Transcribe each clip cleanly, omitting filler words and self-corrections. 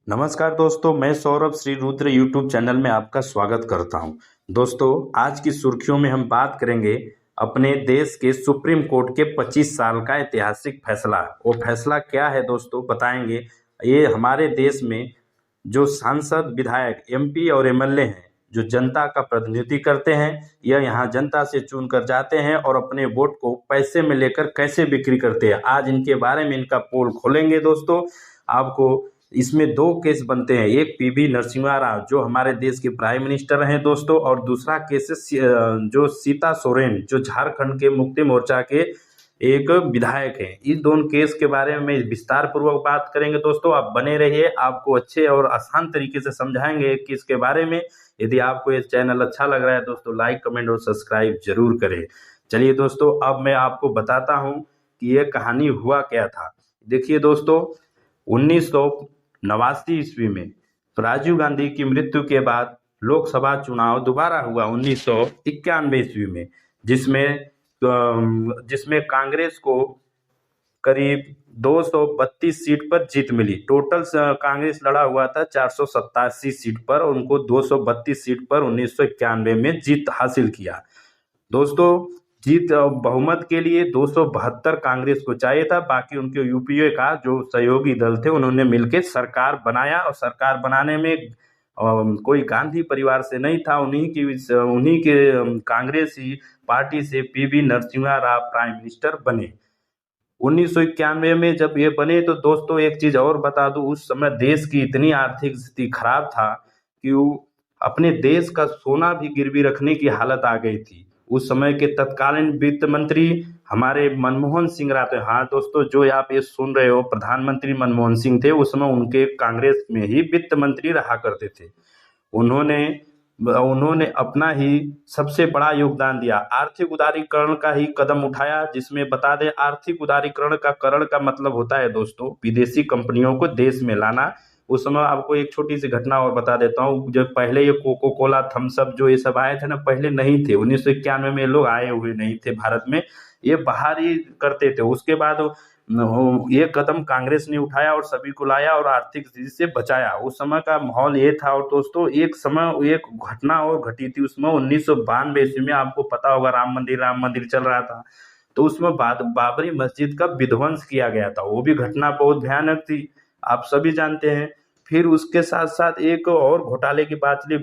नमस्कार दोस्तों, मैं सौरभ श्री रुद्र यूट्यूब चैनल में आपका स्वागत करता हूं। दोस्तों, आज की सुर्खियों में हम बात करेंगे अपने देश के सुप्रीम कोर्ट के 25 साल का ऐतिहासिक फैसला। वो फैसला क्या है दोस्तों, बताएंगे। ये हमारे देश में जो सांसद, विधायक, एमपी और एमएलए हैं, जो जनता का प्रतिनिधि करते हैं, यह यहाँ जनता से चुन कर जाते हैं और अपने वोट को पैसे में लेकर कैसे बिक्री करते हैं, आज इनके बारे में इनका पोल खोलेंगे दोस्तों। आपको इसमें दो केस बनते हैं, एक पीवी नरसिम्हा राव जो हमारे देश के प्राइम मिनिस्टर हैं दोस्तों, और दूसरा केस है जो सीता सोरेन जो झारखंड के मुक्ति मोर्चा के एक विधायक हैं। इस दोनों केस के बारे में विस्तार पूर्वक बात करेंगे दोस्तों, आप बने रहिए। आपको अच्छे और आसान तरीके से समझाएंगे केस के बारे में। यदि आपको ये चैनल अच्छा लग रहा है दोस्तों, लाइक, कमेंट और सब्सक्राइब जरूर करें। चलिए दोस्तों, अब मैं आपको बताता हूँ कि ये कहानी हुआ क्या था। देखिए दोस्तों, 1989 ईस्वी में राजीव गांधी की मृत्यु के बाद लोकसभा चुनाव दोबारा हुआ 1991 ईस्वी में, जिसमें कांग्रेस को करीब 232 सीट पर जीत मिली। टोटल कांग्रेस लड़ा हुआ था 487 सीट पर, और उनको 232 सीट पर 1991 में जीत हासिल किया। दोस्तों, जीत बहुमत के लिए 272 कांग्रेस को चाहिए था। बाकी उनके यूपीए का जो सहयोगी दल थे, उन्होंने मिलकर सरकार बनाया, और सरकार बनाने में कोई गांधी परिवार से नहीं था। उन्हीं के कांग्रेसी पार्टी से PV Narasimha Rao prime minister बने 1991 में। जब ये बने तो दोस्तों, एक चीज और बता दूं, उस समय देश की इतनी आर्थिक स्थिति खराब था कि अपने देश का सोना भी गिरवी रखने की हालत आ गई थी। उस समय के तत्कालीन वित्त मंत्री हमारे मनमोहन सिंह रहते। हाँ दोस्तों, जो आप ये सुन रहे हो, प्रधानमंत्री मनमोहन सिंह थे। उस समय उनके कांग्रेस में ही वित्त मंत्री रहा करते थे। उन्होंने उन्होंने अपना ही सबसे बड़ा योगदान दिया, आर्थिक उदारीकरण का ही कदम उठाया। जिसमें बता दें, आर्थिक उदारीकरण का करण का मतलब होता है दोस्तों, विदेशी कंपनियों को देश में लाना। उस समय आपको एक छोटी सी घटना और बता देता हूँ। जब पहले ये कोको कोला, थम्स अप, जो ये सब आए थे ना, पहले नहीं थे। 1991 में ये लोग आए हुए नहीं थे भारत में, ये बाहर ही करते थे। उसके बाद ये कदम कांग्रेस ने उठाया और सभी को लाया और आर्थिक स्थिति से बचाया। उस समय का माहौल ये था। और दोस्तों, एक घटना और घटी थी उसमें 1992 ईस्वी में। आपको पता होगा, राम मंदिर चल रहा था, तो उसमें बाबरी मस्जिद का विध्वंस किया गया था। वो भी घटना बहुत भयानक थी, आप सभी जानते हैं। फिर उसके साथ साथ एक और घोटाले की बात चली,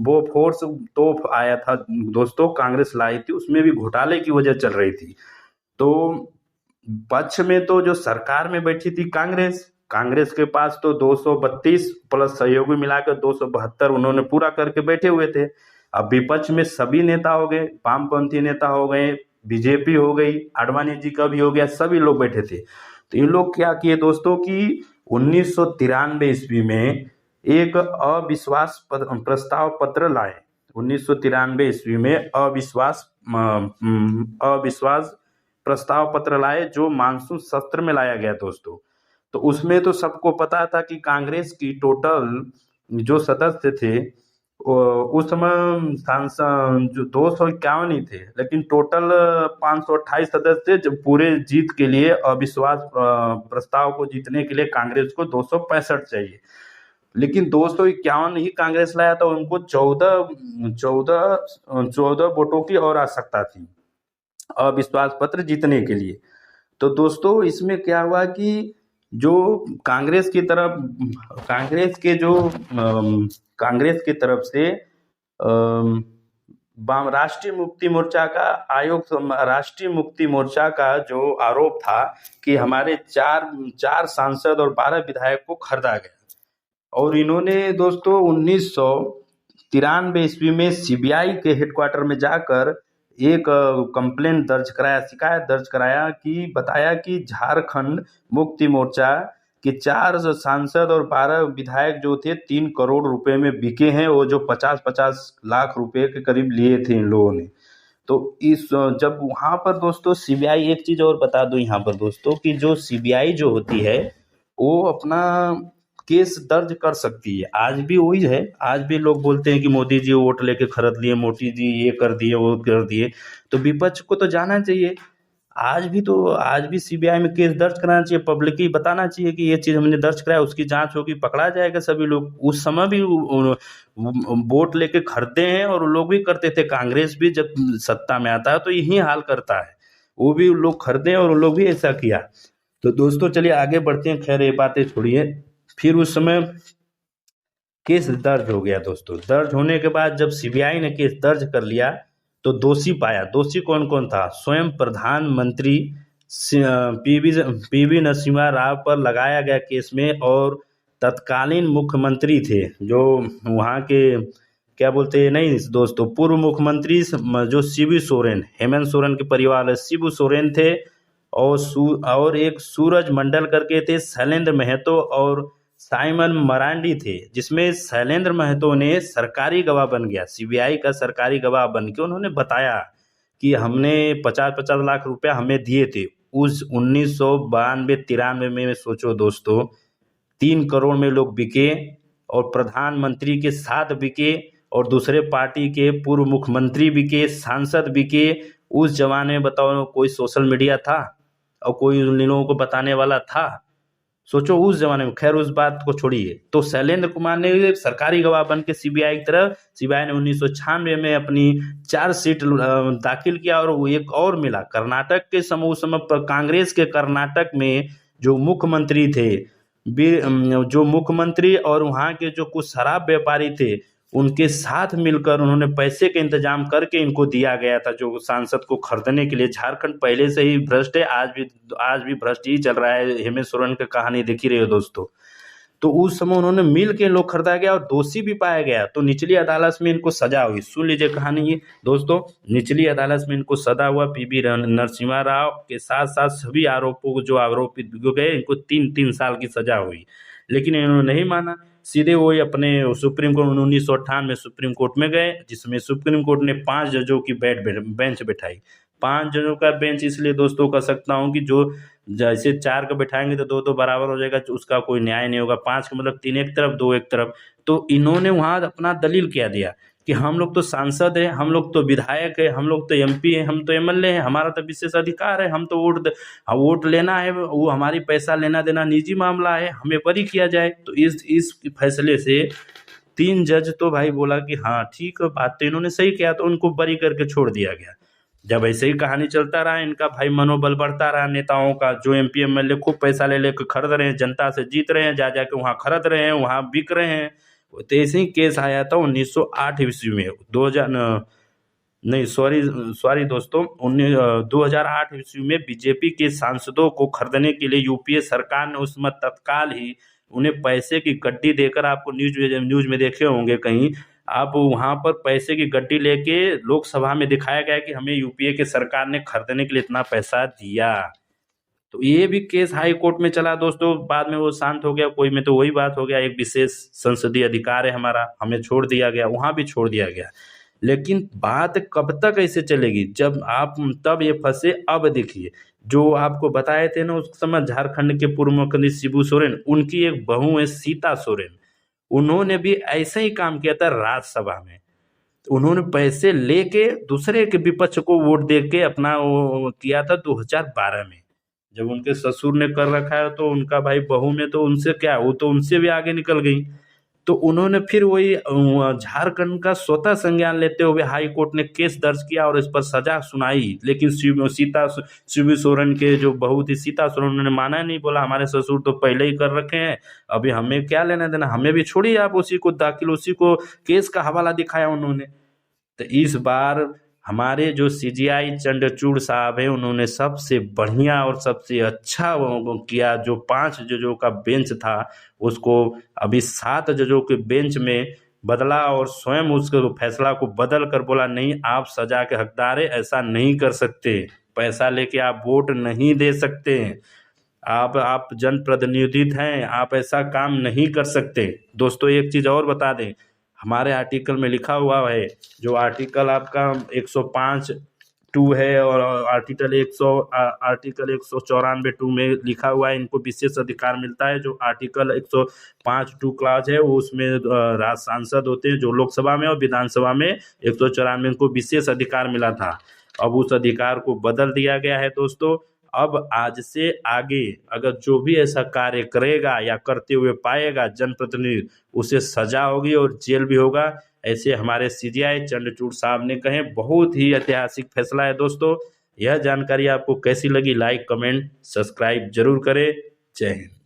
बोफोर्स तोप आया था दोस्तों, कांग्रेस लाई थी, उसमें भी घोटाले की वजह चल रही थी। तो पक्ष में तो जो सरकार में बैठी थी कांग्रेस, कांग्रेस के पास तो 232 प्लस सहयोगी मिलाकर 272 उन्होंने पूरा करके बैठे हुए थे। अब विपक्ष में सभी नेता हो गए, वामपंथी नेता हो गए, बीजेपी हो गई, आडवाणी जी का भी हो गया, सभी लोग बैठे थे। तो इन लोग क्या किए दोस्तों कि 1993 ईस्वी में एक अविश्वास प्रस्ताव पत्र लाए। 1993 ईस्वी में अविश्वास प्रस्ताव पत्र लाए, जो मानसून सत्र में लाया गया दोस्तों। तो उसमें तो सबको पता था कि कांग्रेस की टोटल जो सदस्य थे, उस समय सांसद जो 251 ही थे, लेकिन टोटल 528 सदस्य थे। जो पूरे जीत के लिए, अविश्वास प्रस्ताव को जीतने के लिए कांग्रेस को 265 चाहिए, लेकिन 251 ही कांग्रेस लाया था। उनको 14 वोटों की और आवश्यकता थी अविश्वास पत्र जीतने के लिए। तो दोस्तों, इसमें क्या हुआ कि जो कांग्रेस की तरफ कांग्रेस की तरफ से राष्ट्रीय मुक्ति मोर्चा का जो आरोप था कि हमारे चार सांसद और 12 विधायक को खरीदा गया। और इन्होंने दोस्तों 1993 ईस्वी में सीबीआई के हेडक्वार्टर में जाकर एक कंप्लेंट दर्ज कराया, शिकायत दर्ज कराया, कि बताया कि झारखंड मुक्ति मोर्चा के 4 सांसद और 12 विधायक जो थे 3 करोड़ रुपए में बिके हैं। वो जो 50-50 लाख रुपए के करीब लिए थे इन लोगों ने। तो जब वहां पर दोस्तों सीबीआई, एक चीज और बता दूं यहाँ पर दोस्तों, कि जो सीबीआई जो होती है, वो अपना केस दर्ज कर सकती है। आज भी वही है, आज भी लोग बोलते हैं कि मोदी जी वोट लेके खरीद लिए, मोदी जी ये कर दिए, वो कर दिए। तो विपक्ष को तो जाना चाहिए। आज भी सीबीआई में केस दर्ज कराना चाहिए, पब्लिक ही बताना चाहिए कि ये चीज़ हमने दर्ज कराया, उसकी जांच होगी, पकड़ा जाएगा सभी लोग। उस समय भी वोट लेके खरीदे हैं, और वो लोग भी करते थे। कांग्रेस भी जब सत्ता में आता है तो यही हाल करता है, वो भी लोग खरीदे और वो लोग भी ऐसा किया। तो दोस्तों चलिए आगे बढ़ते हैं, खैर ये बातें छोड़िए। फिर उस समय केस दर्ज हो गया दोस्तों। दर्ज होने के बाद जब सीबीआई ने केस दर्ज कर लिया तो दोषी पाया। दोषी कौन कौन था? स्वयं प्रधानमंत्री पीवी नरसिम्हा राव पर लगाया गया केस में, और तत्कालीन मुख्यमंत्री थे जो वहाँ के, क्या बोलते हैं, नहीं दोस्तों, पूर्व मुख्यमंत्री जो शिबू सोरेन, हेमंत सोरेन के परिवार है, शिबू सोरेन थे। और एक सूरज मंडल करके थे, शैलेंद्र महतो और साइमन मरांडी थे। जिसमें शैलेंद्र महतो ने सरकारी गवाह बन गया, सीबीआई का सरकारी गवाह बन के उन्होंने बताया कि हमने 50-50 लाख रुपया हमें दिए थे उस 1992-93 में। सोचो दोस्तों, 3 करोड़ में लोग बिके, और प्रधानमंत्री के साथ बिके, और दूसरे पार्टी के पूर्व मुख्यमंत्री बिके, सांसद बिके। उस जमाने में बताओ कोई सोशल मीडिया था और कोई उन लोगों को बताने वाला था? सोचो उस जमाने में। खैर उस बात को छोड़िए। तो शैलेंद्र कुमार ने सरकारी गवाह बन के सीबीआई की तरफ, सीबीआई ने 1996 में अपनी चार्जशीट दाखिल किया, और वो एक और मिला कर्नाटक के उस समय पर कांग्रेस के कर्नाटक में जो मुख्यमंत्री थे, जो मुख्यमंत्री और वहाँ के जो कुछ शराब व्यापारी थे, उनके साथ मिलकर उन्होंने पैसे का इंतजाम करके इनको दिया गया था, जो सांसद को खरीदने के लिए। झारखंड पहले से ही भ्रष्ट है, आज भी भ्रष्ट ही चल रहा है। हेमंत सोरेन की कहानी देख ही रहे हो दोस्तों। तो उस समय उन्होंने मिल के लोग खरीदा गया और दोषी भी पाया गया। तो निचली अदालत में इनको सजा हुई। सुन लीजिए कहानी ये दोस्तों। निचली अदालत में इनको सजा हुआ। पीवी नरसिम्हा राव के साथ साथ सभी आरोपों को, जो आरोपित हो गए, इनको 3-3 साल की सजा हुई। लेकिन इन्होंने नहीं माना, सीधे वही अपने सुप्रीम कोर्ट 1998 में सुप्रीम कोर्ट में गए, जिसमें सुप्रीम कोर्ट ने 5 जजों की बेंच बैठाई। 5 जजों का बेंच इसलिए दोस्तों कह सकता हूँ कि जो जैसे 4 का बैठाएंगे तो 2-2 बराबर हो जाएगा, तो उसका कोई न्याय नहीं होगा। 5 का मतलब 3 एक तरफ 2 एक तरफ। तो इन्होंने वहाँ अपना दलील क्या दिया कि हम लोग तो सांसद हैं, हम लोग तो विधायक है, हम लोग तो एमपी हैं, हम तो एमएलए हैं, हमारा तो विशेष अधिकार है, हम तो वोट लेना है, वो हमारी पैसा लेना देना निजी मामला है, हमें बरी किया जाए। तो इस फैसले से 3 जज तो भाई बोला कि हाँ ठीक है, बात तो इन्होंने सही किया, तो उनको बरी करके छोड़ दिया गया। जब ऐसे ही कहानी चलता रहा, इनका भाई मनोबल बढ़ता रहा नेताओं का, जो एमपी एमएलए खूब पैसा ले लेकर खरीद रहे हैं, जनता से जीत रहे हैं, जा जाके वहाँ खरीद रहे हैं, वहाँ बिक रहे हैं। तो ऐसे ही केस आया था 1908 ईस्वी में, 2000 नहीं सॉरी दोस्तों, 2008 ईस्वी में बीजेपी के सांसदों को खरीदने के लिए यूपीए सरकार ने उस समय तत्काल ही उन्हें पैसे की गड्डी देकर, आपको न्यूज में देखे होंगे कहीं आप, वहां पर पैसे की गड्डी लेके लोकसभा में दिखाया गया कि हमें यूपीए के सरकार ने खरीदने के लिए इतना पैसा दिया। तो ये भी केस हाई कोर्ट में चला दोस्तों। बाद में वो शांत हो गया। कोई में तो वही बात हो गया, एक विशेष संसदीय अधिकार है हमारा, हमें छोड़ दिया गया, वहां भी छोड़ दिया गया। लेकिन बात कब तक ऐसे चलेगी? जब आप तब ये फंसे। अब देखिए, जो आपको बताए थे ना उस समय, झारखंड के पूर्व मुख्यमंत्री शिबू सोरेन, उनकी एक बहू है सीता सोरेन, उन्होंने भी ऐसे ही काम किया था राज्यसभा में। उन्होंने पैसे लेके दूसरे के विपक्ष को वोट दे के अपना वो किया था 2012 में। जब उनके ससुर ने कर रखा है तो उनका भाई बहू में तो उनसे क्या, वो तो उनसे भी आगे निकल गई। तो उन्होंने फिर वही झारखंड का स्वतः संज्ञान लेते हुए हाई कोर्ट ने केस दर्ज किया और इस पर सजा सुनाई। लेकिन शिबू सोरेन के जो बहू थी सीता सोरेन, उन्होंने माना नहीं, बोला हमारे ससुर तो पहले ही कर रखे हैं, अभी हमें क्या लेना देना, हमें भी छोड़िए आप। उसी को दाखिल, उसी को केस का हवाला दिखाया उन्होंने। तो इस बार हमारे जो सीजीआई चंद्रचूड़ साहब हैं, उन्होंने सबसे बढ़िया और सबसे अच्छा वो किया। जो 5 जजों का बेंच था उसको अभी 7 जजों के बेंच में बदला, और स्वयं उसके फैसला को बदल कर बोला नहीं, आप सजा के हकदार है, ऐसा नहीं कर सकते, पैसा लेके आप वोट नहीं दे सकते, आप जनप्रतिनिधि हैं, आप ऐसा काम नहीं कर सकते। दोस्तों एक चीज़ और बता दें, हमारे आर्टिकल में लिखा हुआ है, जो आर्टिकल आपका 105(2) है, और आर्टिकल 194(2) में लिखा हुआ है, इनको विशेष अधिकार मिलता है। जो आर्टिकल 105(2) क्लास है वो, उसमें राज्य सांसद होते हैं जो लोकसभा में, और विधानसभा में 194 इनको विशेष अधिकार मिला था। अब उस अधिकार को बदल दिया गया है दोस्तों। अब आज से आगे अगर जो भी ऐसा कार्य करेगा या करते हुए पाएगा जनप्रतिनिधि, उसे सजा होगी और जेल भी होगा, ऐसे हमारे सीजीआई चंद्रचूड़ साहब ने कहे। बहुत ही ऐतिहासिक फैसला है दोस्तों। यह जानकारी आपको कैसी लगी, लाइक कमेंट सब्सक्राइब जरूर करें। जय हिंद।